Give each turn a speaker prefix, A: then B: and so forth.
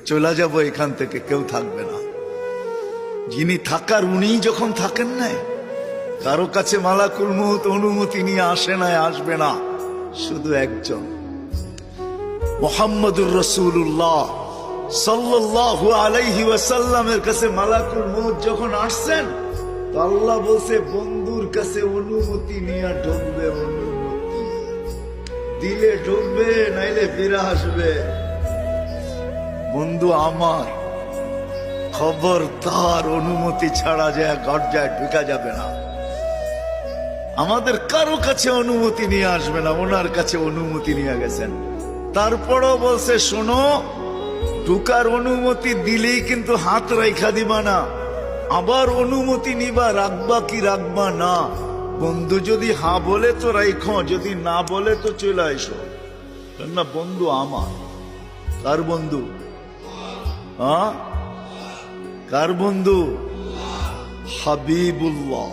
A: চলে যাব এখান থেকে, কেউ থাকবে না। যিনি থাকার উনিই যখন থাকেন নাই, কারো কাছে মালাকুল মউত অনুমতি নিয়ে আসে নাই, আসবে না। শুধু একজন মুহাম্মদুর রাসূলুল্লাহ সাল্লাল্লাহু আলাইহি ওয়াসাল্লামের কাছে মালাকুল মউত যখন আসছেন, তো আল্লাহ বলছে বন্ধুর কাছে অনুমতি নিয়ে ঢুকবে। অনুমতি দিলে ঢুকবে, নাইলে ফিরে আসবে। বন্ধু আমার, খবরদার অনুমতি ছাড়া যায় গর্জায় ঢুকা যাবে না। আমাদের কারো কাছে অনুমতি নিয়ে আসবে না, ওনার কাছে অনুমতি নিয়ে গেছেন। তারপরও বলছে শোনো, ঢুকার অনুমতি দিলেই কিন্তু হাত রাইখা দিবা না, আবার অনুমতি নিবা, রাখবা কি রাখবা না। বন্ধু যদি হ্যাঁ বলে তো রাইখো, যদি না বলে তো চলে আইসো। না বন্ধু আমার। কার বন্ধু? কার বন্ধু? হাবিবুল্লাহ